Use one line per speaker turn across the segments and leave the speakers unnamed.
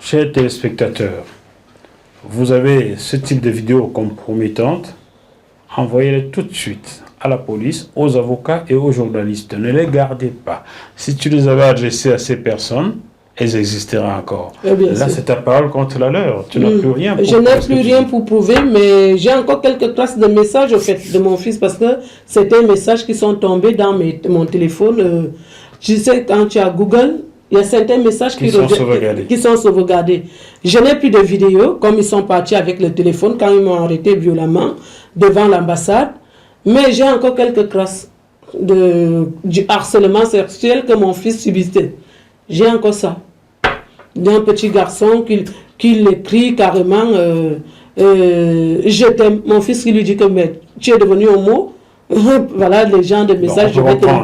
Chers téléspectateurs, vous avez ce type de vidéos compromettantes, envoyez-les tout de suite à la police, aux avocats et aux journalistes. Ne les gardez pas. Si tu les avais adressées à ces personnes, elles existeraient encore. Là, c'est ta parole contre la leur. Tu n'as plus rien pour
prouver. Je n'ai plus rien pour prouver, mais j'ai encore quelques traces de messages au fait de mon fils parce que c'était des messages qui sont tombés dans mon téléphone. Tu sais, quand tu as Google, il y a certains messages qui sont sauvegardés. Je n'ai plus de vidéos, comme ils sont partis avec le téléphone quand ils m'ont arrêté violemment devant l'ambassade. Mais j'ai encore quelques traces du harcèlement sexuel que mon fils subissait. J'ai encore ça. D'un petit garçon qui l'écrit carrément je t'aime. Mon fils qui lui dit que mais, tu es devenu homo. Voilà les genres de messages.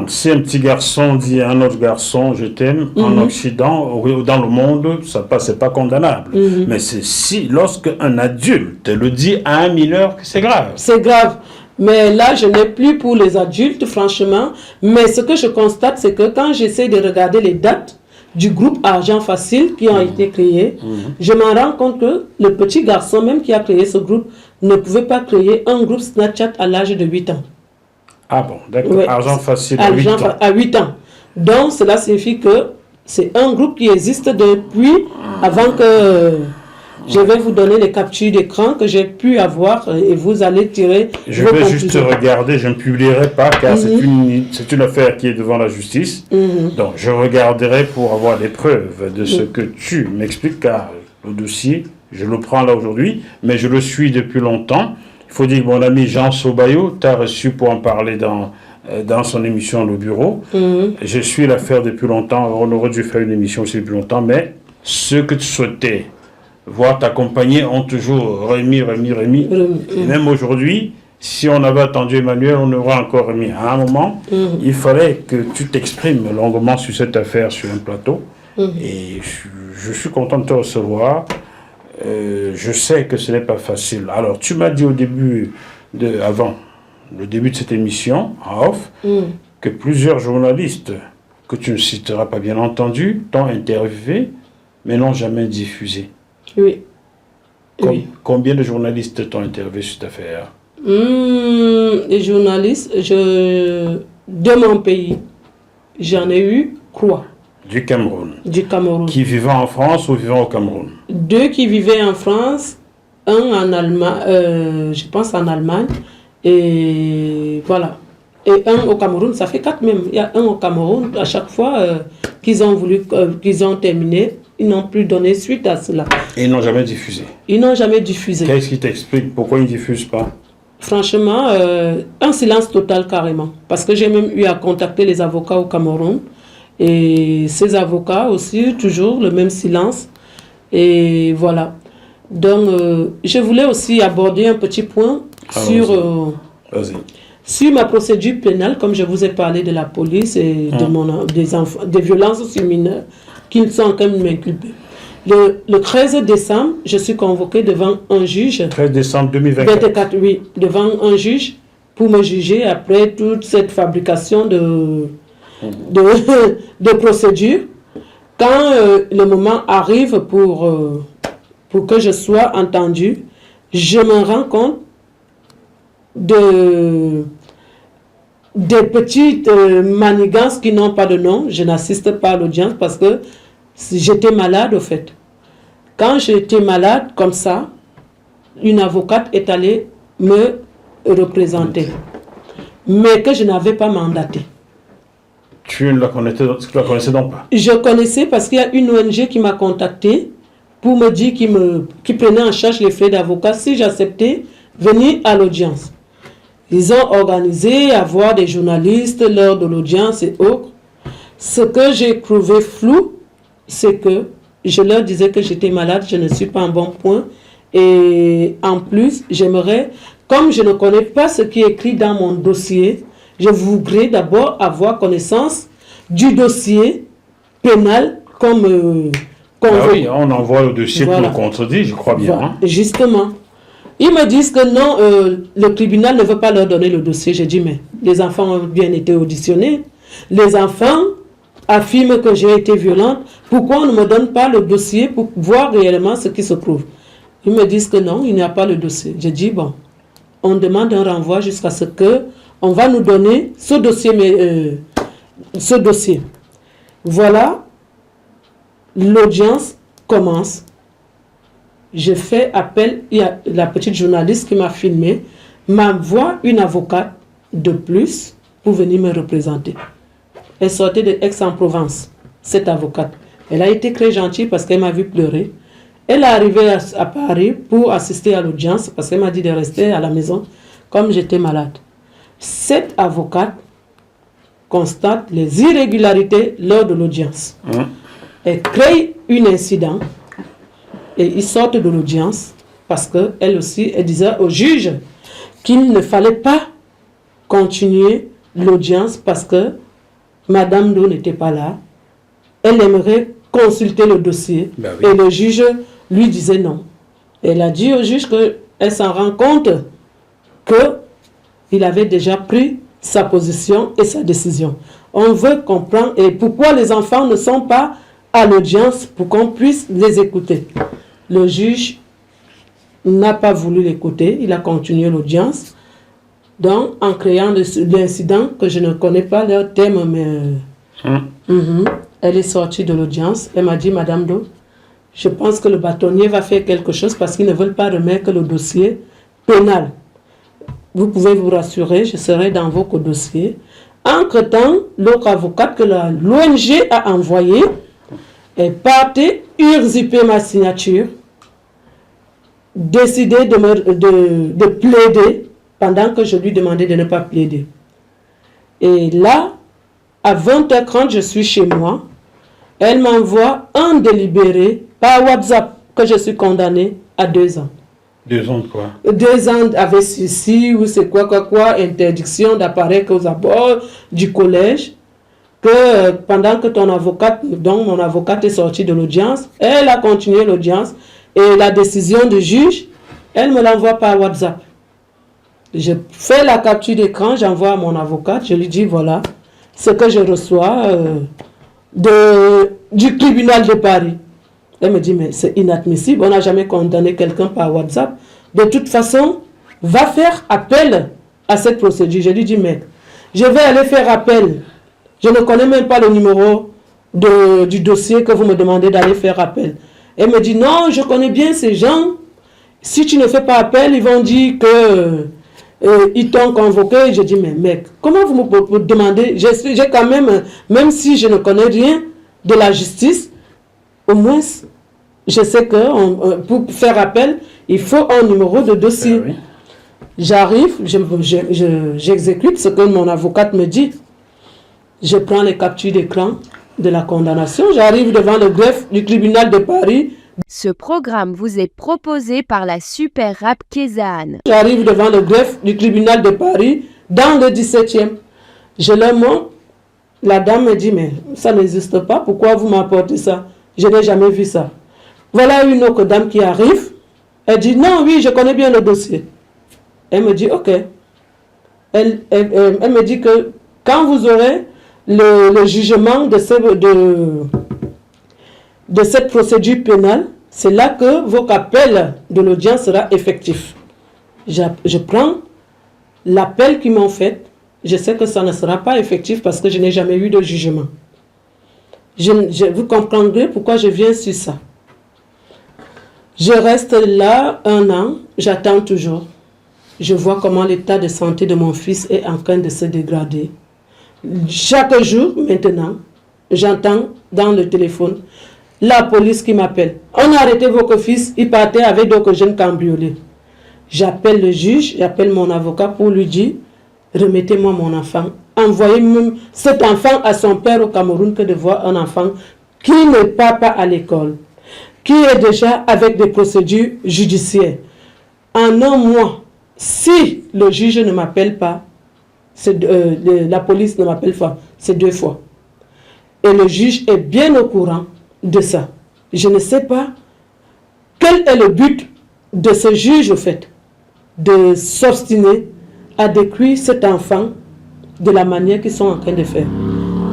Si un petit garçon dit à un autre garçon je t'aime en Occident, dans le monde, ça c'est pas condamnable. Mais c'est si lorsque un adulte le dit à un mineur que c'est grave.
C'est grave. Mais là, je n'ai plus pour les adultes, franchement. Mais ce que je constate, c'est que quand j'essaie de regarder les dates du groupe Argent Facile qui ont été créés, je m'en rends compte que le petit garçon même qui a créé ce groupe ne pouvait pas créer un groupe Snapchat à l'âge de 8 ans.
Ah bon, d'accord. Ouais. Argent Facile à 8 ans.
À 8 ans. Donc, cela signifie que c'est un groupe qui existe depuis avant que... Je vais vous donner les captures d'écran que j'ai pu avoir et vous allez tirer.
Je vais juste regarder, je ne publierai pas car c'est une affaire qui est devant la justice. Donc je regarderai pour avoir des preuves de ce que tu m'expliques car le dossier, je le prends là aujourd'hui, mais je le suis depuis longtemps. Il faut dire que mon ami Jean Sobayo t'a reçu pour en parler dans son émission Le Bureau. Je suis l'affaire depuis longtemps, on aurait dû faire une émission aussi depuis longtemps, mais ce que tu souhaitais voir t'accompagner ont toujours remis. Et même aujourd'hui, si on avait attendu Emmanuel, on aurait encore remis. À un moment, il fallait que tu t'exprimes longuement sur cette affaire sur un plateau. Et je suis content de te recevoir. Je sais que ce n'est pas facile. Alors, tu m'as dit au début, avant le début de cette émission, en off, que plusieurs journalistes, que tu ne citeras pas bien entendu, t'ont interviewé, mais n'ont jamais diffusé.
Oui.
Combien de journalistes t'ont interviewé sur cette affaire?
Les journalistes, de mon pays, j'en ai eu quoi?
Du Cameroun.
Du Cameroun.
Qui vivaient en France ou vivant au Cameroun?
2 qui vivaient en France, un en Allemagne, je pense en Allemagne, et voilà. Et un au Cameroun, ça fait 4 même. Il y a un au Cameroun, à chaque fois qu'ils ont terminé, ils n'ont plus donné suite à cela.
Et ils n'ont jamais diffusé? Ils
n'ont jamais diffusé.
Qu'est-ce qui t'explique pourquoi ils ne diffusent pas?
Franchement, un silence total carrément. Parce que j'ai même eu à contacter les avocats au Cameroun. Et ces avocats aussi, toujours le même silence. Et voilà. Donc, je voulais aussi aborder un petit point sur ma procédure pénale, comme je vous ai parlé de la police et des violences sur mineurs qui ne sont quand même inculpés. Le 13 décembre, je suis convoquée devant un juge.
13 décembre 2024.
Oui, devant un juge pour me juger après toute cette fabrication de procédures. Quand le moment arrive pour que je sois entendue, je me rends compte des petites manigances qui n'ont pas de nom. Je n'assiste pas à l'audience parce que j'étais malade au fait. Quand j'étais malade comme ça, une avocate est allée me représenter, mais que je n'avais pas mandaté.
Tu ne la connaissais donc pas?
Je connaissais parce qu'il y a une ONG qui m'a contacté pour me dire qu'il prenait en charge les frais d'avocat si j'acceptais venir à l'audience. Ils ont organisé à voir des journalistes lors de l'audience et autres. Ce que j'ai trouvé flou, c'est que je leur disais que j'étais malade, je ne suis pas en bon point. Et en plus, j'aimerais, comme je ne connais pas ce qui est écrit dans mon dossier, je voudrais d'abord avoir connaissance du dossier pénal comme...
oui, on envoie le dossier pour le contredire, je crois bien.
Voilà, justement. Ils me disent que non, le tribunal ne veut pas leur donner le dossier. J'ai dit, mais les enfants ont bien été auditionnés. Les enfants affirme que j'ai été violente, pourquoi on ne me donne pas le dossier pour voir réellement ce qui se trouve? Ils me disent que non, il n'y a pas le dossier. J'ai dit, bon, on demande un renvoi jusqu'à ce que on va nous donner ce dossier. Voilà, l'audience commence. Je fais appel, il y a la petite journaliste qui m'a filmé, m'envoie une avocate de plus pour venir me représenter. Elle sortait de Aix-en-Provence, cette avocate. Elle a été très gentille parce qu'elle m'a vu pleurer. Elle est arrivée à Paris pour assister à l'audience parce qu'elle m'a dit de rester à la maison comme j'étais malade. Cette avocate constate les irrégularités lors de l'audience. Elle crée un incident et ils sortent de l'audience parce qu'elle aussi, elle disait au juge qu'il ne fallait pas continuer l'audience parce que Madame Do n'était pas là. Elle aimerait consulter le dossier.
Ben oui.
Et le juge lui disait non. Elle a dit au juge qu'elle s'en rend compte qu'il avait déjà pris sa position et sa décision. On veut comprendre et pourquoi les enfants ne sont pas à l'audience pour qu'on puisse les écouter. Le juge n'a pas voulu l'écouter, il a continué l'audience. Donc, en créant l'incident, que je ne connais pas leur thème, mais elle est sortie de l'audience. Elle m'a dit, Madame Do, je pense que le bâtonnier va faire quelque chose parce qu'ils ne veulent pas remettre le dossier pénal. Vous pouvez vous rassurer, je serai dans vos dossiers. Entre-temps, l'autre avocate que l'ONG a envoyée est partie usurper ma signature, décider de plaider pendant que je lui demandais de ne pas plaider. Et là, à 20h30, je suis chez moi. Elle m'envoie un délibéré par WhatsApp que je suis condamnée à 2 ans.
2 ans de quoi?
2 ans avec ceci ou c'est quoi, interdiction d'apparaître aux abords du collège. Que pendant que ton avocate, donc mon avocate est sortie de l'audience, elle a continué l'audience et la décision du juge, elle me l'envoie par WhatsApp. Je fais la capture d'écran, j'envoie à mon avocate, je lui dis voilà ce que je reçois du tribunal de Paris. Elle me dit mais c'est inadmissible, on n'a jamais condamné quelqu'un par WhatsApp. De toute façon, va faire appel à cette procédure. Je lui dis mais je vais aller faire appel. Je ne connais même pas le numéro du dossier que vous me demandez d'aller faire appel. Elle me dit non, je connais bien ces gens. Si tu ne fais pas appel, ils vont dire que ils t'ont convoqué. Je dis mais mec, comment vous me demandez? J'ai quand même si je ne connais rien de la justice, au moins je sais que pour faire appel, il faut un numéro de dossier.
Oui.
J'arrive, j'exécute ce que mon avocate me dit. Je prends les captures d'écran de la condamnation. J'arrive devant le greffe du tribunal de Paris.
Ce programme vous est proposé par la Super Rap Kézanne.
J'arrive devant le greffe du tribunal de Paris dans le 17e. Je leur montre. La dame me dit, mais ça n'existe pas. Pourquoi vous m'apportez ça? Je n'ai jamais vu ça. Voilà une autre dame qui arrive. Elle dit, non, oui, je connais bien le dossier. Elle me dit, ok. Elle me dit que quand vous aurez le jugement de cette procédure pénale, c'est là que votre appel de l'audience sera effectif. Je prends l'appel qu'ils m'ont fait. Je sais que ça ne sera pas effectif parce que je n'ai jamais eu de jugement. Vous comprendrez pourquoi je viens sur ça. Je reste là 1 an, j'attends toujours. Je vois comment l'état de santé de mon fils est en train de se dégrader. Chaque jour, maintenant, j'entends dans le téléphone la police qui m'appelle. On a arrêté votre fils, il partait avec d'autres jeunes cambriolés. J'appelle le juge, j'appelle mon avocat pour lui dire, remettez-moi mon enfant. Envoyez même cet enfant à son père au Cameroun que de voir un enfant qui ne part pas à l'école, qui est déjà avec des procédures judiciaires. En 1 mois, si le juge ne m'appelle pas, la police ne m'appelle pas, c'est 2 fois. Et le juge est bien au courant de ça. Je ne sais pas quel est le but de ce juge, au fait, de s'obstiner à détruire cet enfant de la manière qu'ils sont en train de faire.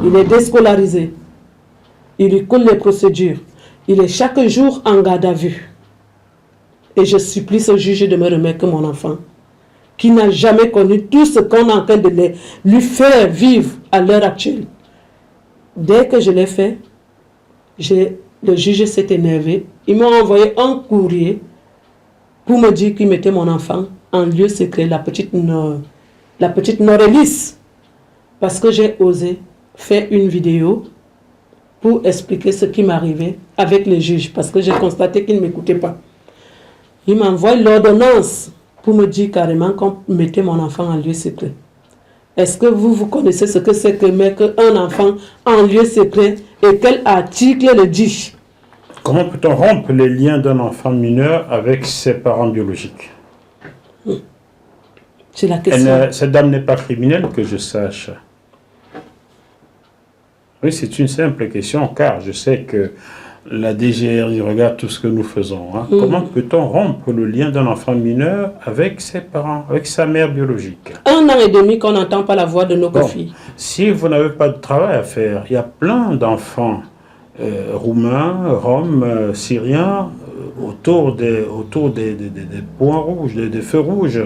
Il est déscolarisé. Il lui coule les procédures. Il est chaque jour en garde à vue. Et je supplie ce juge de me remettre mon enfant, qui n'a jamais connu tout ce qu'on est en train de lui faire vivre à l'heure actuelle. Dès que je l'ai fait, le juge s'est énervé. Il m'a envoyé un courrier pour me dire qu'il mettait mon enfant en lieu secret, la petite Norélis, parce que j'ai osé faire une vidéo pour expliquer ce qui m'arrivait avec le juge, parce que j'ai constaté qu'il ne m'écoutait pas. Il m'envoie l'ordonnance pour me dire carrément qu'on mettait mon enfant en lieu secret. Est-ce que vous connaissez ce que c'est que mettre un enfant en lieu secret et quel article le dit?
Comment peut-on rompre les liens d'un enfant mineur avec ses parents biologiques?
C'est la question.
Cette dame n'est pas criminelle, que je sache. Oui, c'est une simple question, car je sais que la DGR, il regarde tout ce que nous faisons. Hein. Comment peut-on rompre le lien d'un enfant mineur avec ses parents, avec sa mère biologique?
1 an et demi qu'on n'entend pas la voix de nos filles.
Si vous n'avez pas de travail à faire, il y a plein d'enfants roumains, roms, syriens, autour des points rouges, des feux rouges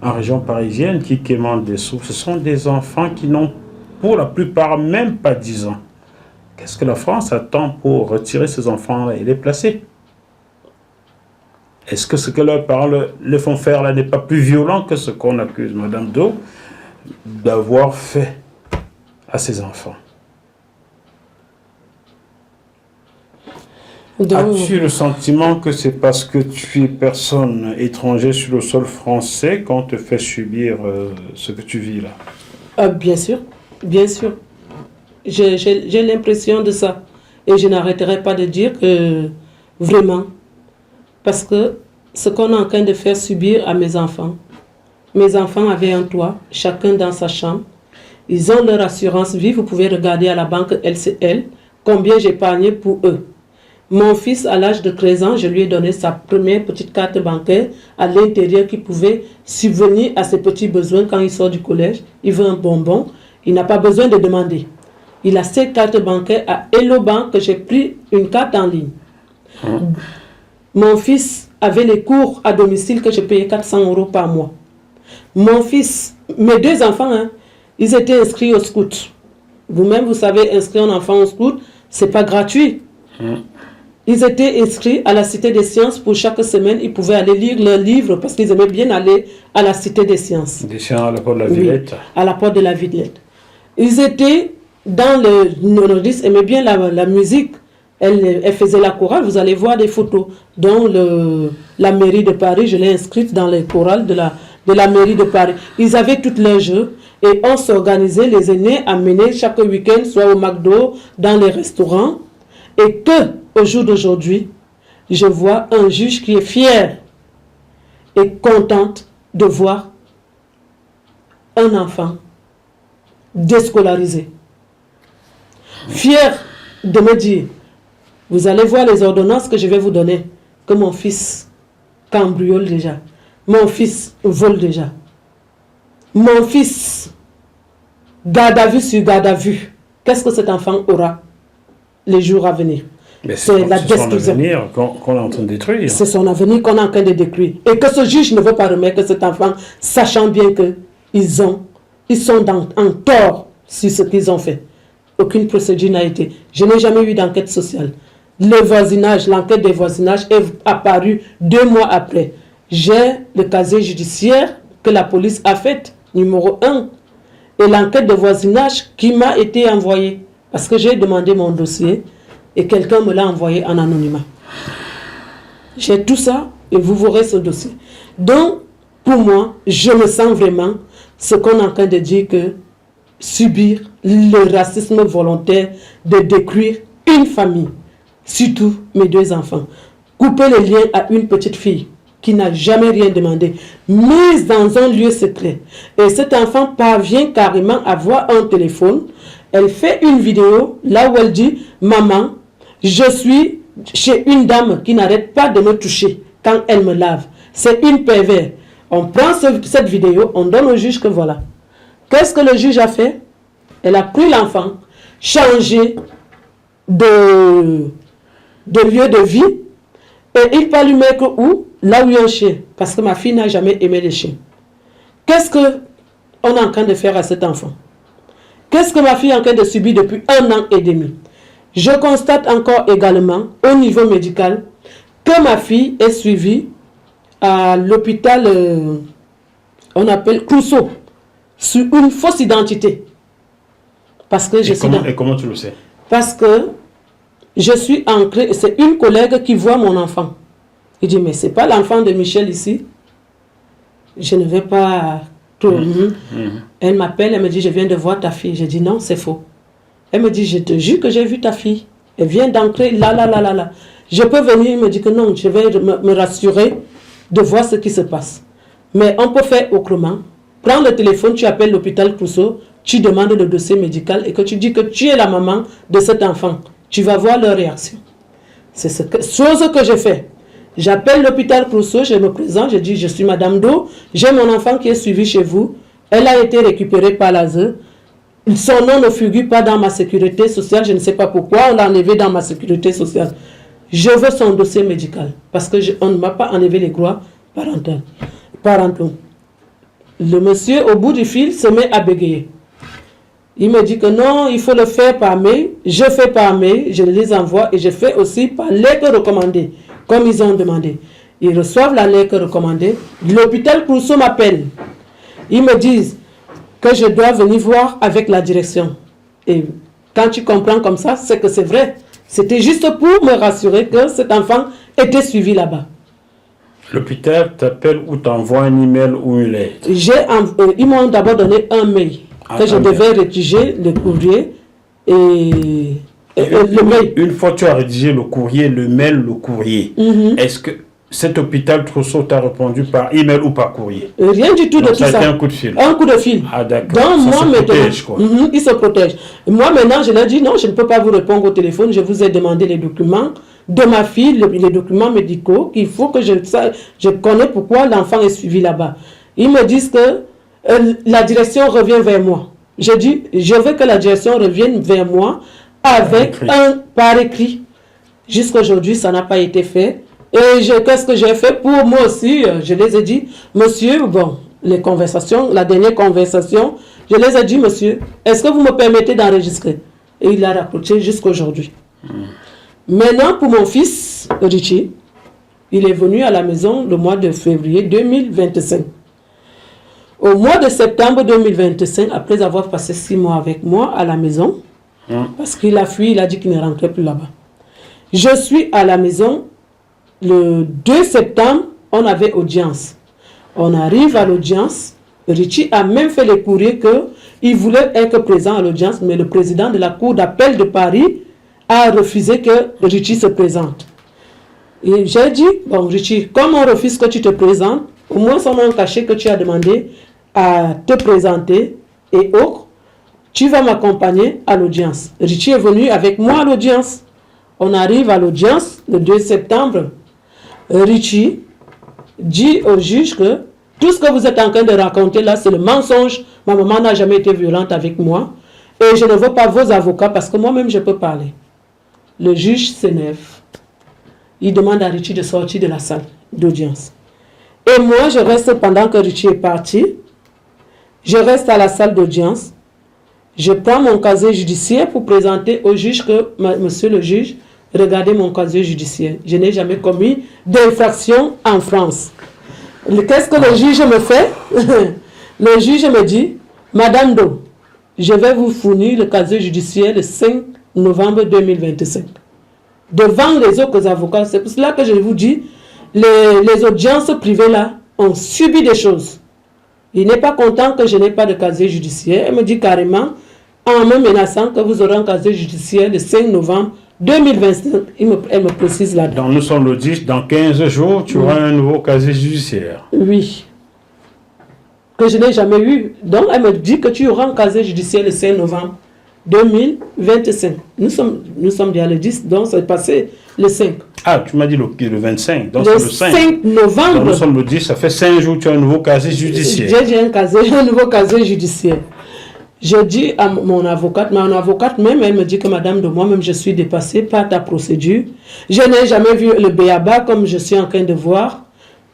en région parisienne qui quémandent des sous. Ce sont des enfants qui n'ont pour la plupart même pas 10 ans. Qu'est-ce que la France attend pour retirer ces enfants-là et les placer? Est-ce que ce que leurs parents le font faire là n'est pas plus violent que ce qu'on accuse Madame Do d'avoir fait à ses enfants? As-tu le sentiment que c'est parce que tu es personne étrangère sur le sol français qu'on te fait subir ce que tu vis là?
Bien sûr, bien sûr. J'ai l'impression de ça. Et je n'arrêterai pas de dire que vraiment, parce que ce qu'on est en train de faire subir à mes enfants avaient un toit, chacun dans sa chambre. Ils ont leur assurance vie. Vous pouvez regarder à la banque LCL combien j'ai épargné pour eux. Mon fils, à l'âge de 13 ans, je lui ai donné sa première petite carte bancaire à l'intérieur qui pouvait subvenir à ses petits besoins quand il sort du collège. Il veut un bonbon, il n'a pas besoin de demander. Il a cette carte bancaire à Hello Bank que j'ai pris une carte en ligne. Mon fils avait les cours à domicile que je payais 400 € par mois. Mon fils, mes 2 enfants, ils étaient inscrits au scout. Vous-même, vous savez, inscrire un enfant au scout, c'est pas gratuit. Ils étaient inscrits à la Cité des Sciences pour chaque semaine. Ils pouvaient aller lire leurs livres parce qu'ils aimaient bien aller à la Cité des Sciences.
Des sciences à la porte de la Villette.
Oui, à la porte de la Villette. Ils étaient dans le nordiste, aimaient bien la musique. Elle faisait la chorale. Vous allez voir des photos dont la mairie de Paris, je l'ai inscrite dans les chorales de la mairie de Paris. Ils avaient tous leurs jeux et on s'organisait, les aînés amenaient chaque week-end, soit au McDo, dans les restaurants. Et que, au jour d'aujourd'hui, je vois un juge qui est fier et contente de voir un enfant déscolarisé. Fier de me dire, vous allez voir les ordonnances que je vais vous donner, que mon fils cambriole déjà, mon fils vole déjà, mon fils garde à vue sur garde à vue. Qu'est-ce que cet enfant aura les jours à venir?
C'est la destruction. Son avenir qu'on est en train de détruire.
C'est son avenir qu'on est en train de détruire. Et que ce juge ne veut pas remettre cet enfant, sachant bien qu'ils sont en tort sur ce qu'ils ont fait. Aucune procédure n'a été. Je n'ai jamais eu d'enquête sociale. Le voisinage, l'enquête des voisinages est apparue 2 mois après. J'ai le casier judiciaire que la police a fait, numéro 1. Et l'enquête de voisinage qui m'a été envoyée. Parce que j'ai demandé mon dossier et quelqu'un me l'a envoyé en anonymat. J'ai tout ça et vous verrez ce dossier. Donc, pour moi, je me sens vraiment ce qu'on est en train de dire que subir le racisme volontaire de détruire une famille, surtout mes 2 enfants. Couper les liens à une petite fille qui n'a jamais rien demandé, mise dans un lieu secret. Et cet enfant parvient carrément à voir un téléphone. Elle fait une vidéo là où elle dit « Maman, je suis chez une dame qui n'arrête pas de me toucher quand elle me lave. C'est une pervers. » On prend cette vidéo, on donne au juge que voilà. Qu'est-ce que le juge a fait? Elle a pris l'enfant, changé de lieu de vie. Et il va lui mettre où? Là où il y a un chien. Parce que ma fille n'a jamais aimé les chiens. Qu'est-ce qu'on est en train de faire à cet enfant? Qu'est-ce que ma fille est en train de subir depuis 1 an et demi? Je constate encore également, au niveau médical, que ma fille est suivie à l'hôpital, on appelle Clouseau, sur une fausse identité. Parce que
Et comment tu le sais?
Parce que je suis ancrée, c'est une collègue qui voit mon enfant. Il dit, mais c'est pas l'enfant de Michel ici. Je ne vais pas... Elle m'appelle, elle me dit, je viens de voir ta fille. Je dis, non, c'est faux. Elle me dit, je te jure que j'ai vu ta fille. Elle vient d'ancrer là. Je peux venir, il me dit que non, je vais me rassurer de voir ce qui se passe. Mais on peut faire autrement. Prends le téléphone, tu appelles l'hôpital Clouseau, tu demandes le dossier médical et que tu dis que tu es la maman de cet enfant. Tu vas voir leur réaction. C'est chose que je fais. J'appelle l'hôpital Clouseau, je me présente, je dis, je suis Madame Do, j'ai mon enfant qui est suivi chez vous. Elle a été récupérée par l'ASE. Son nom ne figure pas dans ma sécurité sociale, je ne sais pas pourquoi, on l'a enlevé dans ma sécurité sociale. Je veux son dossier médical, parce qu'on ne m'a pas enlevé les droits parentaux. Le monsieur, au bout du fil, se met à bégayer. Il me dit que non, il faut le faire par mail. Je fais par mail, je les envoie et je fais aussi par lettre recommandée, comme ils ont demandé. Ils reçoivent la lettre recommandée. L'hôpital Clouseau m'appelle. Ils me disent que je dois venir voir avec la direction. Et quand tu comprends comme ça, c'est que c'est vrai. C'était juste pour me rassurer que cet enfant était suivi là-bas.
L'hôpital t'appelle ou t'envoie un email ou une lettre?
Ils m'ont d'abord donné un mail que je devais rédiger le courrier et le mail.
Une fois que tu as rédigé le courrier, le mail, le courrier, est-ce que cet hôpital Clouseau t'a répondu par email ou par courrier?
Rien du tout. Donc, de tout ça.
Ça a été un coup de fil.
Un coup de fil.
Ah d'accord.
Donc
ça
moi
se
maintenant,
protège, quoi.
Ils se protègent. Moi maintenant, je leur dis non, je ne peux pas vous répondre au téléphone. Je vous ai demandé les documents de ma fille, les documents médicaux, qu'il faut que je connais pourquoi l'enfant est suivi là-bas. Ils me disent que la direction revient vers moi. Je dis, je veux que la direction revienne vers moi avec par écrit. Jusqu'à aujourd'hui, ça n'a pas été fait. Et qu'est-ce que j'ai fait pour moi aussi? Je les ai dit, monsieur, bon, les conversations, la dernière conversation, je les ai dit, monsieur, est-ce que vous me permettez d'enregistrer? Et il a rapproché jusqu'à aujourd'hui. Maintenant, pour mon fils, Richie, il est venu à la maison le mois de février 2025. Au mois de septembre 2025, après avoir passé 6 mois avec moi à la maison, parce qu'il a fui, il a dit qu'il ne rentrait plus là-bas. Je suis à la maison, le 2 septembre, on avait audience. On arrive à l'audience, Richie a même fait le courrier qu'il voulait être présent à l'audience, mais le président de la Cour d'appel de Paris a refusé que Richie se présente. Et j'ai dit, bon Richie, comme on refuse que tu te présentes, au moins son nom caché que tu as demandé à te présenter et autres, tu vas m'accompagner à l'audience. Richie est venu avec moi à l'audience. On arrive à l'audience le 2 septembre. Richie dit au juge que tout ce que vous êtes en train de raconter là, c'est le mensonge. Ma maman n'a jamais été violente avec moi. Et je ne veux pas vos avocats parce que moi-même je peux parler. Le juge s'énerve. Il demande à Richie de sortir de la salle d'audience. Et moi, je reste pendant que Richie est parti. Je reste à la salle d'audience. Je prends mon casier judiciaire pour présenter au juge que, monsieur le juge, regardez mon casier judiciaire. Je n'ai jamais commis d'infraction en France. Qu'est-ce que le juge me fait? Le juge me dit, Madame Do, je vais vous fournir le casier judiciaire le 5 novembre 2025. Devant les autres avocats, c'est pour cela que je vous dis, les audiences privées là ont subi des choses. Il n'est pas content que je n'ai pas de casier judiciaire. Elle me dit carrément, en me menaçant que vous aurez un casier judiciaire le 5 novembre 2025. Elle me précise là-dedans.
Donc nous sommes le 10, dans 15 jours, tu auras un nouveau casier judiciaire.
Oui. Que je n'ai jamais eu. Donc elle me dit que tu auras un casier judiciaire le 5 novembre 2025. Nous sommes déjà le 10, donc c'est passé le 5.
Ah, tu m'as dit le 25, donc
le
c'est le
5 novembre.
Donc nous sommes le 10, ça fait 5 jours que tu as un nouveau casier judiciaire.
J'ai un nouveau casier judiciaire. Je dis à mon avocate même, elle me dit que madame, de moi-même, je suis dépassée par ta procédure. Je n'ai jamais vu le béaba comme je suis en train de voir.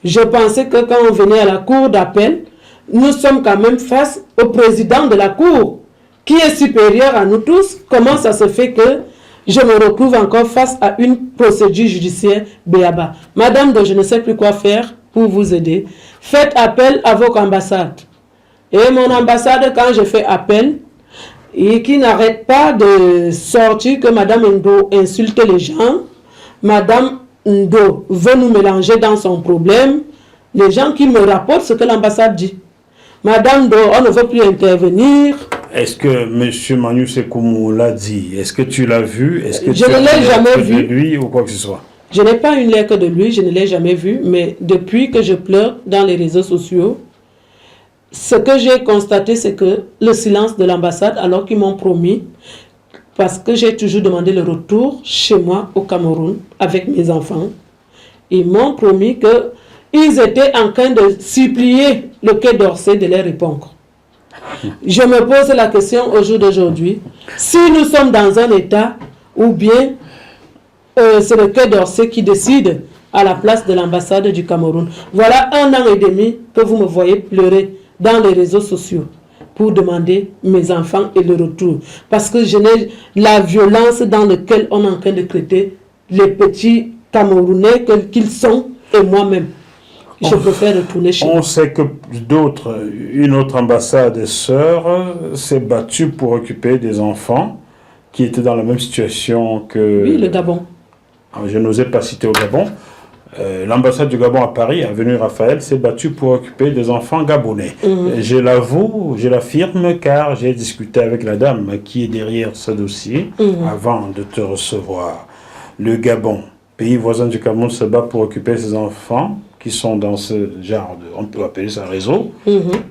Je pensais que quand on venait à la cour d'appel, nous sommes quand même face au président de la cour, qui est supérieur à nous tous. Comment ça se fait que je me retrouve encore face à une procédure judiciaire béaba? Madame, je ne sais plus quoi faire pour vous aider. Faites appel à votre ambassade. Et mon ambassade, quand je fais appel, et qui n'arrête pas de sortir que Madame Ndo insulte les gens, Madame Ndo veut nous mélanger dans son problème, les gens qui me rapportent ce que l'ambassade dit. Madame Ndo, on ne veut plus intervenir.
Est-ce que M. Manu Sekoumou l'a dit? Est-ce que tu l'as vu? Est-ce que
je ne l'ai jamais vu.
De lui ou quoi que ce soit?
Je n'ai pas une lettre de lui, je ne l'ai jamais vu, mais depuis que je pleure dans les réseaux sociaux, ce que j'ai constaté, c'est que le silence de l'ambassade, alors qu'ils m'ont promis, parce que j'ai toujours demandé le retour chez moi au Cameroun avec mes enfants, ils m'ont promis qu'ils étaient en train de supplier le Quai d'Orsay de les répondre. Je me pose la question au jour d'aujourd'hui, si nous sommes dans un état ou bien c'est le Quai d'Orsay qui décide à la place de l'ambassade du Cameroun. Voilà 1 an et demi que vous me voyez pleurer dans les réseaux sociaux pour demander mes enfants et le retour. Parce que je n'ai la violence dans laquelle on est en train de traiter les petits Camerounais qu'ils sont et moi-même. Je préfère retourner chez moi.
On sait que une autre ambassade sœur s'est battue pour occuper des enfants qui étaient dans la même situation que...
Oui, le Gabon.
Je n'osais pas citer au Gabon. L'ambassade du Gabon à Paris, avenue Raphaël, s'est battue pour occuper des enfants gabonais. Je l'avoue, je l'affirme, car j'ai discuté avec la dame qui est derrière ce dossier avant de te recevoir. Le Gabon, pays voisin du Cameroun, se bat pour occuper ses enfants qui sont dans ce genre de, on peut appeler ça réseau.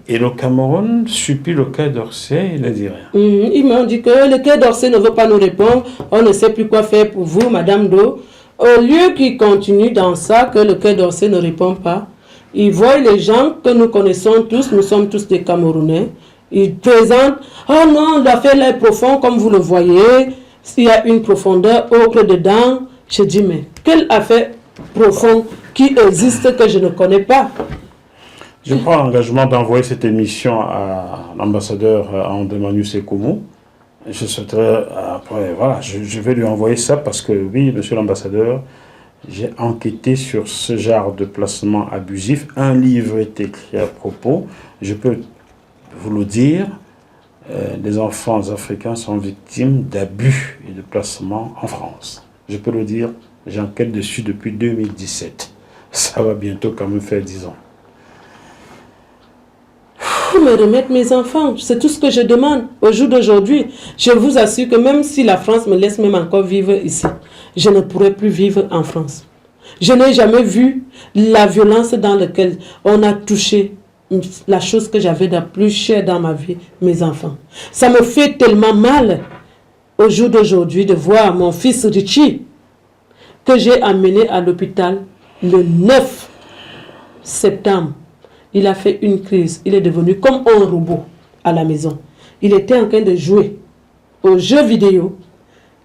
Et le Cameroun supplie le Quai d'Orsay, il ne dit rien.
Ils m'ont dit que le Quai d'Orsay ne veut pas nous répondre, on ne sait plus quoi faire pour vous, Madame Do. Au lieu qu'ils continuent dans ça, que le Quai d'Orsay ne répond pas, ils voient les gens que nous connaissons tous, nous sommes tous des Camerounais, ils présentent, oh non, l'affaire est profonde comme vous le voyez, s'il y a une profondeur autre dedans. Je dis, mais quelle affaire profonde qui existe que je ne connais pas?
Je prends l'engagement d'envoyer cette émission à l'ambassadeur André Manu Sekoumou. Je souhaiterais, après, voilà, je vais lui envoyer ça parce que, oui, monsieur l'ambassadeur, j'ai enquêté sur ce genre de placement abusif. Un livre est écrit à propos. Je peux vous le dire, les enfants africains sont victimes d'abus et de placement en France. Je peux le dire, j'enquête dessus depuis 2017. Ça va bientôt quand même faire 10 ans.
Me remettre mes enfants, c'est tout ce que je demande au jour d'aujourd'hui. Je vous assure que même si la France me laisse même encore vivre ici, je ne pourrai plus vivre en France. Je n'ai jamais vu la violence dans laquelle on a touché la chose que j'avais de plus chère dans ma vie, mes enfants. Ça me fait tellement mal au jour d'aujourd'hui de voir mon fils Richie que j'ai amené à l'hôpital le 9 septembre. Il a fait une crise. Il est devenu comme un robot à la maison. Il était en train de jouer aux jeux vidéo.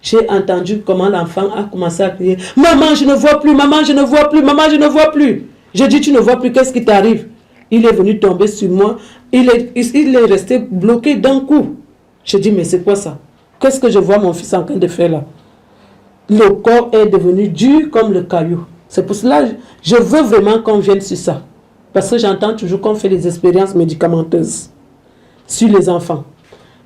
J'ai entendu comment l'enfant a commencé à crier « Maman, je ne vois plus, maman, je ne vois plus, maman, je ne vois plus !» J'ai dit « Tu ne vois plus, qu'est-ce qui t'arrive ?» Il est venu tomber sur moi. Il est resté bloqué d'un coup. J'ai dit « Mais c'est quoi ça? Qu'est-ce que je vois mon fils en train de faire là ?» Le corps est devenu dur comme le caillou. C'est pour cela que je veux vraiment qu'on vienne sur ça. Parce que j'entends toujours qu'on fait des expériences médicamenteuses sur les enfants.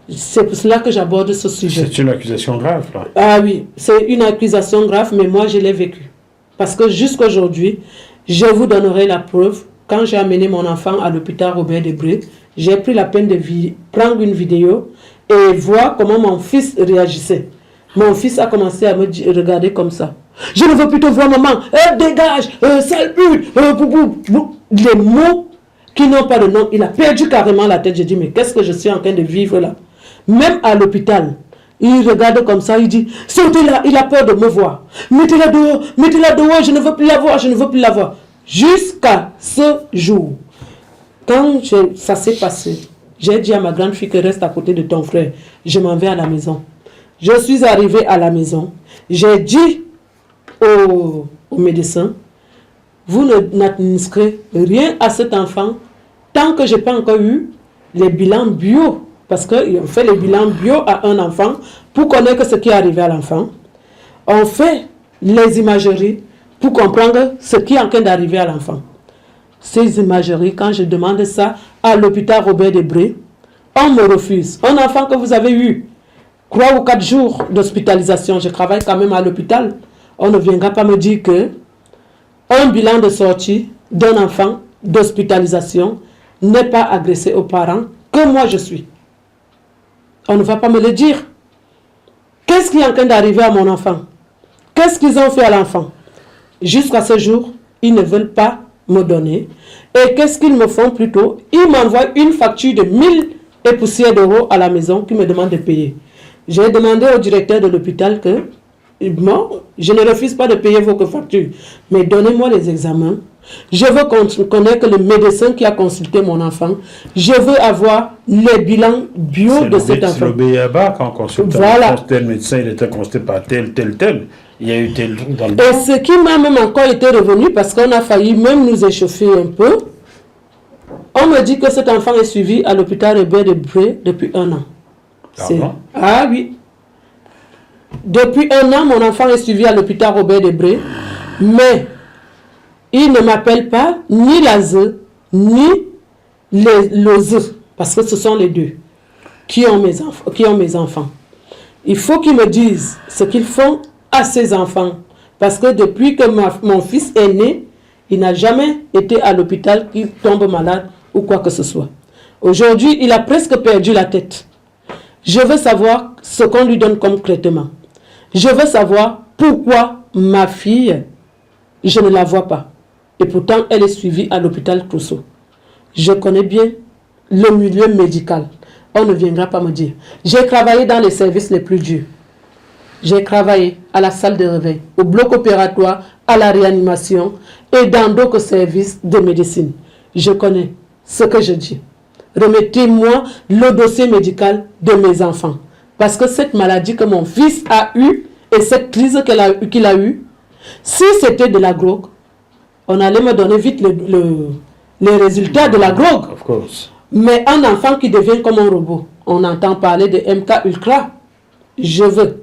C'est pour cela que j'aborde ce sujet.
C'est une accusation grave, là.
Ah oui, c'est une accusation grave, mais moi je l'ai vécu. Parce que jusqu'à aujourd'hui, je vous donnerai la preuve. Quand j'ai amené mon enfant à l'hôpital Robert Debré, j'ai pris la peine de prendre une vidéo et voir comment mon fils réagissait. Mon fils a commencé à me regarder comme ça. « Je ne veux plus te voir, maman. Dégage, sale pute, les mots qui n'ont pas de nom. Il a perdu carrément la tête. J'ai dit, mais qu'est-ce que je suis en train de vivre là? Même à l'hôpital, il regarde comme ça, il dit, sortez là, il a peur de me voir. Mettez-la dehors, je ne veux plus la voir, je ne veux plus la voir. Jusqu'à ce jour, quand ça s'est passé, J'ai dit à ma grande fille que reste à côté de ton frère. Je m'en vais à la maison. Je suis arrivée à la maison. J'ai dit au médecin, vous n'administrez rien à cet enfant tant que je n'ai pas encore eu les bilans bio. Parce qu'on fait les bilans bio à un enfant pour connaître ce qui est arrivé à l'enfant. On fait les imageries pour comprendre ce qui est en train d'arriver à l'enfant. Ces imageries, quand je demande ça à l'hôpital Robert Debré, on me refuse. Un enfant que vous avez eu 3 ou 4 jours d'hospitalisation, je travaille quand même à l'hôpital, on ne viendra pas me dire que un bilan de sortie d'un enfant d'hospitalisation n'est pas agressé aux parents que moi je suis. On ne va pas me le dire. Qu'est-ce qui est en train d'arriver à mon enfant? Qu'est-ce qu'ils ont fait à l'enfant? Jusqu'à ce jour, ils ne veulent pas me donner. Et qu'est-ce qu'ils me font plutôt? Ils m'envoient une facture de 1000 et poussières d'euros à la maison qui me demande de payer. J'ai demandé au directeur de l'hôpital que, bon, je ne refuse pas de payer vos factures, mais donnez-moi les examens. Je veux connaître le médecin qui a consulté mon enfant. Je veux avoir les bilans bio de cet enfant.
C'est le BABA quand on consulte
voilà.
Tel médecin, il était consulté par tel. Il y a eu tel truc dans le...
Et ce qui m'a même encore été revenu, parce qu'on a failli même nous échauffer un peu, on me dit que cet enfant est suivi à l'hôpital Robert Debré depuis 1 an. Ah oui. Depuis 1 an, mon enfant est suivi à l'hôpital Robert Debré, mais il ne m'appelle pas ni l'ASE, ni l'OSE, parce que ce sont les deux qui ont mes enfants. Il faut qu'ils me disent ce qu'ils font à ces enfants, parce que depuis que mon fils est né, il n'a jamais été à l'hôpital qu'il tombe malade ou quoi que ce soit. Aujourd'hui, il a presque perdu la tête. Je veux savoir ce qu'on lui donne comme traitement. Je veux savoir pourquoi ma fille, je ne la vois pas. Et pourtant, elle est suivie à l'hôpital Trousseau. Je connais bien le milieu médical. On ne viendra pas me dire. J'ai travaillé dans les services les plus durs. J'ai travaillé à la salle de réveil, au bloc opératoire, à la réanimation et dans d'autres services de médecine. Je connais ce que je dis. Remettez-moi le dossier médical de mes enfants. Parce que cette maladie que mon fils a eue et cette crise qu'il a eue, si c'était de la drogue, on allait me donner vite les résultats de la drogue.
Of course.
Mais un enfant qui devient comme un robot, on entend parler de MK Ultra. Je veux,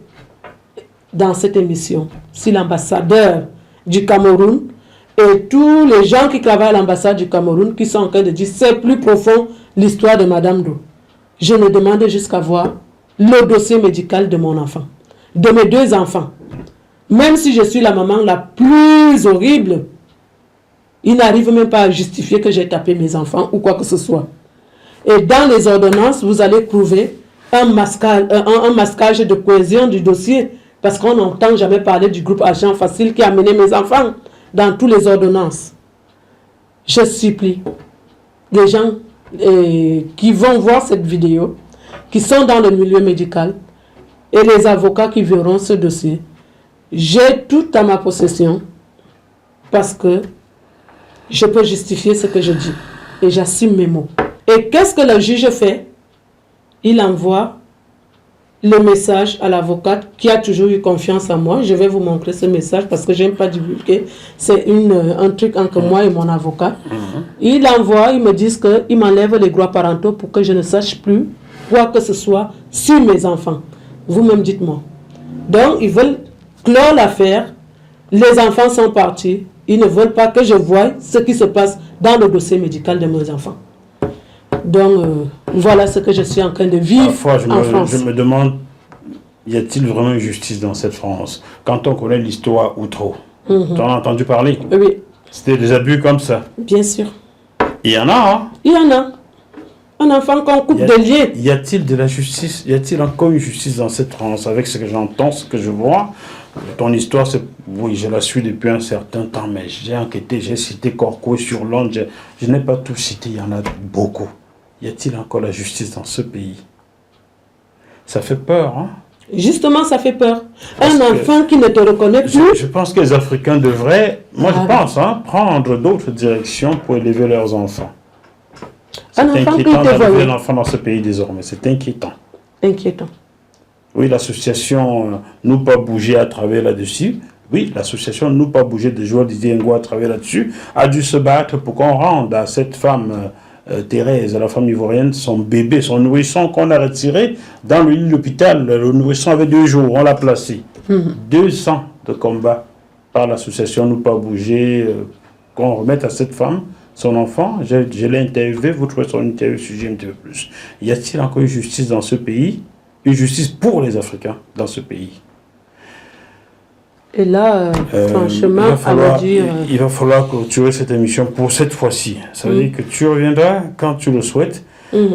dans cette émission, si l'ambassadeur du Cameroun et tous les gens qui travaillent à l'ambassade du Cameroun qui sont en train de dire c'est plus profond l'histoire de Madame Do. Je me demande jusqu'à voir le dossier médical de mon enfant, de mes 2 enfants. Même si je suis la maman la plus horrible, il n'arrive même pas à justifier que j'ai tapé mes enfants ou quoi que ce soit. Et dans les ordonnances, vous allez trouver un masquage de cohésion du dossier, parce qu'on n'entend jamais parler du groupe Agent Facile qui a mené mes enfants dans toutes les ordonnances. Je supplie les gens qui vont voir cette vidéo, qui sont dans le milieu médical, et les avocats qui verront ce dossier. J'ai tout à ma possession, parce que je peux justifier ce que je dis, et j'assume mes mots. Et qu'est-ce que le juge fait? Il envoie le message à l'avocate qui a toujours eu confiance en moi. Je vais vous montrer ce message parce que je n'aime pas divulguer. C'est un truc entre moi et mon avocat. Il envoie, ils me disent qu'ils m'enlèvent les droits parentaux pour que je ne sache plus quoi que ce soit sur mes enfants. Vous-même dites-moi. Donc, ils veulent clore l'affaire. Les enfants sont partis. Ils ne veulent pas que je voie ce qui se passe dans le dossier médical de mes enfants. Donc, voilà ce que je suis en train de vivre en France.
Je me demande, y a-t-il vraiment une justice dans cette France? Quand on connaît l'histoire Outreau, tu en as entendu parler?
Oui.
C'était des abus comme ça?
Bien sûr.
Il y en a, hein?
Il y en a. Un enfant qu'on coupe des liens.
Y a-t-il de la justice? Y a-t-il encore une justice dans cette France? Avec ce que j'entends, ce que je vois, ton histoire, oui, je la suis depuis un certain temps, mais j'ai enquêté, j'ai cité Corco sur Londres, je n'ai pas tout cité, il y en a beaucoup. Y a-t-il encore la justice dans ce pays? Ça fait peur, hein? Justement, ça fait peur.
Un enfant qui ne te reconnaît plus.
Je pense que les Africains devraient, moi je pense, prendre d'autres directions pour élever leurs enfants. C'est
Un enfant qui
inquiétant
était
d'enlever
voyou.
un enfant dans ce pays désormais. C'est inquiétant.
Inquiétant.
Oui, l'association Nous Pas Bouger à travers là-dessus. Oui, l'association Nous Pas Bouger de Joël Didier Ngo à travers là-dessus a dû se battre pour qu'on rende à cette femme, Thérèse, à la femme ivoirienne, son bébé, son nourrisson qu'on a retiré dans le lit de l'hôpital. Le nourrisson avait 2 jours, on l'a placé. 2 ans de combat par l'association Nous Pas Bouger, qu'on remette à cette femme son enfant. Je l'ai interviewé, vous trouvez son interview sujet un petit peu plus. Y a-t-il encore une justice dans ce pays? Une justice pour les Africains dans ce pays?
Et là, franchement,
il va falloir clôturer cette émission pour cette fois-ci. Ça veut dire que tu reviendras quand tu le souhaites.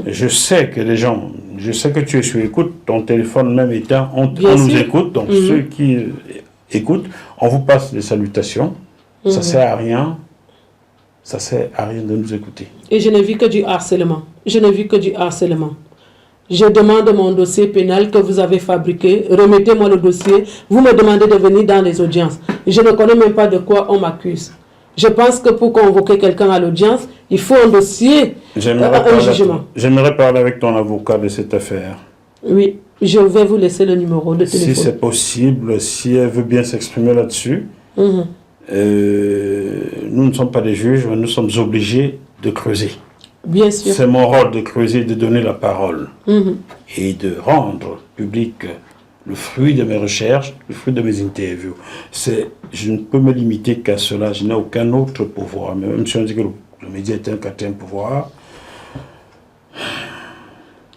Je sais que les gens, je sais que tu es sur écoute, ton téléphone même éteint, on nous écoute. Donc ceux qui écoutent, on vous passe des salutations. Ça sert à rien. Ça sert à rien de nous écouter.
Et je n'ai vu que du harcèlement. Je n'ai vu que du harcèlement. Je demande mon dossier pénal que vous avez fabriqué. Remettez-moi le dossier. Vous me demandez de venir dans les audiences. Je ne connais même pas de quoi on m'accuse. Je pense que pour convoquer quelqu'un à l'audience, il faut un dossier, un jugement.
J'aimerais parler avec ton avocat de cette affaire.
Oui, je vais vous laisser le numéro de téléphone.
Si c'est possible, si elle veut bien s'exprimer là-dessus. Nous ne sommes pas des juges, mais nous sommes obligés de creuser.
Bien sûr.
C'est mon rôle de creuser, de donner la parole et de rendre public le fruit de mes recherches, le fruit de mes interviews. Je ne peux me limiter qu'à cela, je n'ai aucun autre pouvoir. Même si on dit que le média est un quatrième pouvoir.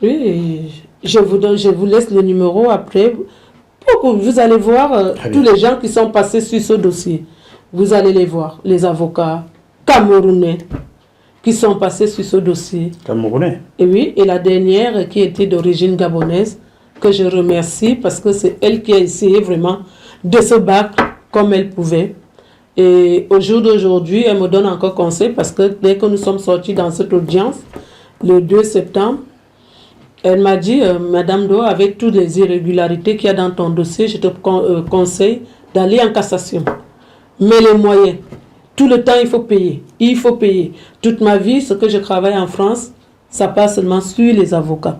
Oui, je vous laisse le numéro après. Vous allez voir tous les gens qui sont passés sur ce dossier. Vous allez les voir, les avocats camerounais qui sont passés sur ce dossier.
Camerounais.
Et oui, et la dernière qui était d'origine gabonaise, que je remercie parce que c'est elle qui a essayé vraiment de se battre comme elle pouvait. Et au jour d'aujourd'hui, elle me donne encore conseil parce que dès que nous sommes sortis dans cette audience, le 2 septembre, elle m'a dit, Madame Do, avec toutes les irrégularités qu'il y a dans ton dossier, je te conseille d'aller en cassation. Mais les moyens, tout le temps, il faut payer. Il faut payer. Toute ma vie, ce que je travaille en France, ça passe seulement sur les avocats.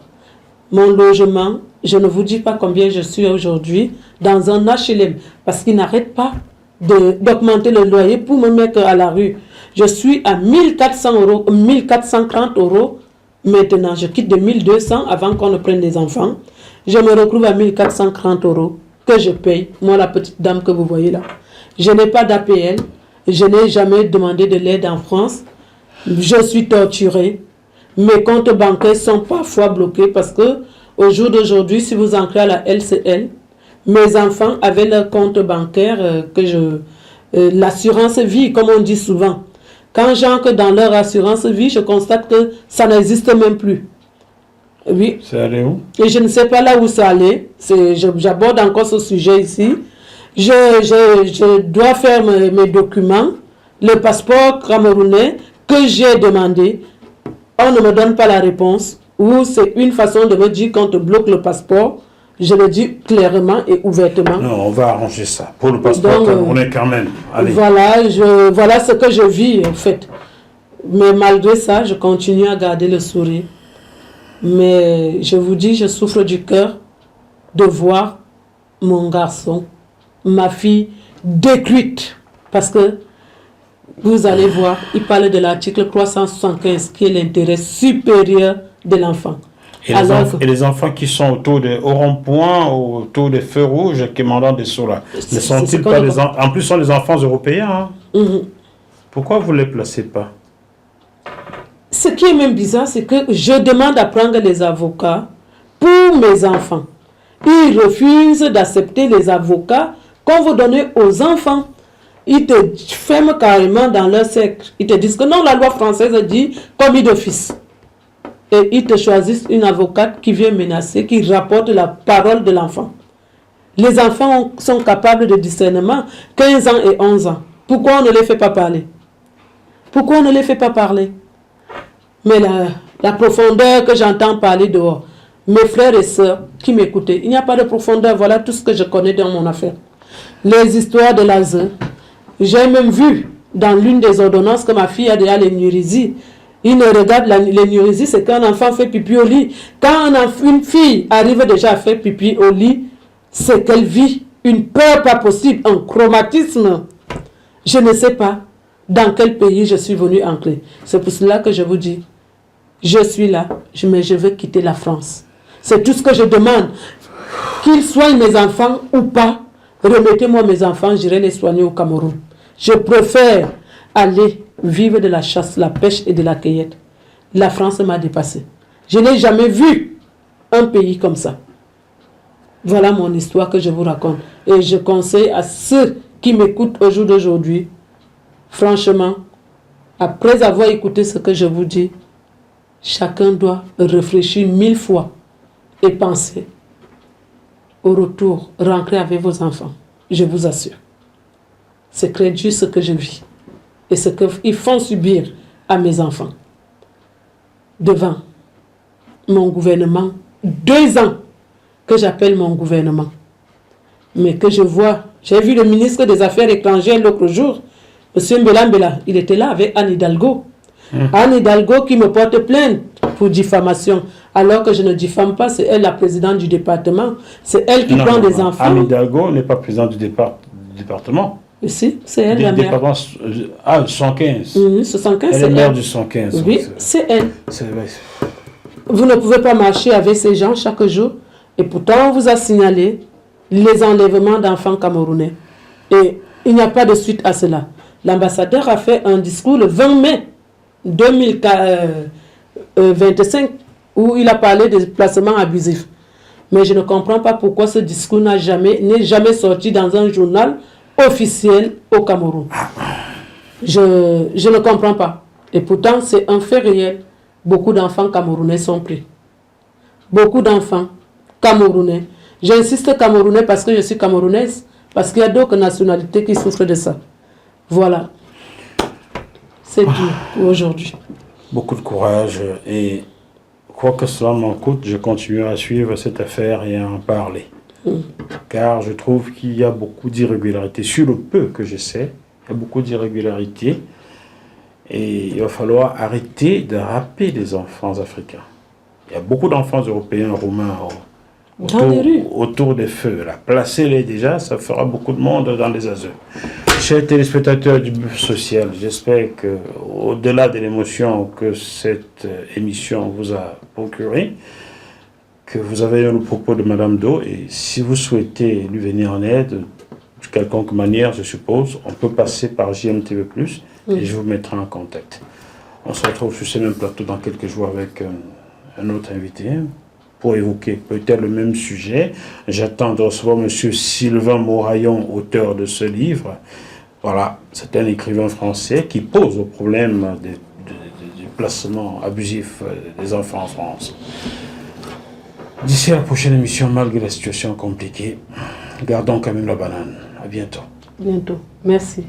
Mon logement, je ne vous dis pas combien je suis aujourd'hui dans un HLM, parce qu'ils n'arrêtent pas d'augmenter le loyer pour me mettre à la rue. Je suis à 1400 euros, 1430 euros maintenant. Je quitte de 1200 avant qu'on ne prenne des enfants. Je me retrouve à 1430 euros que je paye, moi la petite dame que vous voyez là. Je n'ai pas d'APL, je n'ai jamais demandé de l'aide en France. Je suis torturée. Mes comptes bancaires sont parfois bloqués parce que au jour d'aujourd'hui, si vous entrez à la LCL, mes enfants avaient leur compte bancaire l'assurance vie, comme on dit souvent. Quand j'entre dans leur assurance vie, je constate que ça n'existe même plus. Oui.
C'est allé où?
Et je ne sais pas là où c'est allé. J'aborde encore ce sujet ici. Je dois faire mes documents, le passeport camerounais que j'ai demandé. On ne me donne pas la réponse. Ou c'est une façon de me dire qu'on te bloque le passeport. Je le dis clairement et ouvertement.
Non, on va arranger ça. Pour le passeport camerounais quand même. Allez.
Voilà ce que je vis en fait. Mais malgré ça, je continue à garder le sourire. Mais je vous dis, je souffre du cœur de voir mon garçon, ma fille détruite. Parce que vous allez voir, il parle de l'article 375 qui est l'intérêt supérieur de l'enfant.
Et les enfants qui sont autour des rond-points, autour des feux rouges, qui commandant des sauts là, ne sont-ils pas des enfants? En plus, ce sont les enfants européens. Hein? Pourquoi vous ne les placez pas?
Ce qui est même bizarre, c'est que je demande à prendre les avocats pour mes enfants. Ils refusent d'accepter les avocats qu'on vous donne aux enfants. Ils te ferment carrément dans leur cercle. Ils te disent que non, la loi française dit commis d'office. Et ils te choisissent une avocate qui vient menacer, qui rapporte la parole de l'enfant. Les enfants sont capables de discernement, 15 ans et 11 ans. Pourquoi on ne les fait pas parler? Pourquoi on ne les fait pas parler? Mais la profondeur que j'entends parler dehors, mes frères et sœurs qui m'écoutaient, il n'y a pas de profondeur, voilà tout ce que je connais dans mon affaire. Les histoires de l'ASE, j'ai même vu dans l'une des ordonnances que ma fille a déjà l'énurésie. Ils ne regardent l'énurésie, c'est quand un enfant fait pipi au lit. Quand une fille arrive déjà à faire pipi au lit, c'est qu'elle vit une peur pas possible, un traumatisme. Je ne sais pas dans quel pays je suis venue ancrer. C'est pour cela que je vous dis, je suis là, mais je veux quitter la France. C'est tout ce que je demande. Qu'ils soignent mes enfants ou pas, remettez-moi mes enfants, j'irai les soigner au Cameroun. Je préfère aller vivre de la chasse, la pêche et de la cueillette. La France m'a dépassé. Je n'ai jamais vu un pays comme ça. Voilà mon histoire que je vous raconte. Et je conseille à ceux qui m'écoutent au jour d'aujourd'hui, franchement, après avoir écouté ce que je vous dis, chacun doit réfléchir 1000 fois et penser au retour, rentrer avec vos enfants. Je vous assure. C'est très dur ce que je vis et ce qu'ils font subir à mes enfants. Devant mon gouvernement, 2 ans que j'appelle mon gouvernement, mais que je vois, j'ai vu le ministre des Affaires étrangères l'autre jour, M. Mbela, il était là avec Anne Hidalgo. Anne Hidalgo qui me porte plainte pour diffamation, alors que je ne diffame pas, c'est elle la présidente du département, c'est elle qui prend des enfants.
Anne Hidalgo n'est pas présidente du département.
Si, c'est elle la mère.
Ah, 115.
75,
elle est maire du 115.
Oui, c'est elle.
Vrai.
Vous ne pouvez pas marcher avec ces gens chaque jour, et pourtant on vous a signalé les enlèvements d'enfants camerounais. Et il n'y a pas de suite à cela. L'ambassadeur a fait un discours le 20 mai 2025 où il a parlé des placements abusifs. Mais je ne comprends pas pourquoi ce discours n'est jamais sorti dans un journal officiel au Cameroun. Je ne comprends pas. Et pourtant, c'est un fait réel. Beaucoup d'enfants camerounais sont pris. Beaucoup d'enfants camerounais. J'insiste camerounais parce que je suis camerounaise, parce qu'il y a d'autres nationalités qui souffrent de ça. Voilà. C'est tout pour aujourd'hui.
Beaucoup de courage et quoi que cela m'en coûte, je continuerai à suivre cette affaire et à en parler. Car je trouve qu'il y a beaucoup d'irrégularités. Sur le peu que je sais, il y a beaucoup d'irrégularités. Et il va falloir arrêter de râper les enfants africains. Il y a beaucoup d'enfants européens, roumains autour des feux. Là. Placez-les déjà, ça fera beaucoup de monde dans les asiles. Chers téléspectateurs du Bœuf Social, j'espère qu'au-delà de l'émotion que cette émission vous a procuré, que vous avez eu le propos de Madame Do, et si vous souhaitez lui venir en aide, de quelconque manière, je suppose, on peut passer par JMTV+, et je vous mettrai en contact. On se retrouve sur ce même plateau dans quelques jours avec un autre invité pour évoquer peut-être le même sujet. J'attends de recevoir M. Sylvain Moraillon, auteur de ce livre. Voilà, c'est un écrivain français qui pose le problème du placement abusif des enfants en France. D'ici à la prochaine émission, malgré la situation compliquée, gardons quand même la banane. À bientôt.
Bientôt. Merci.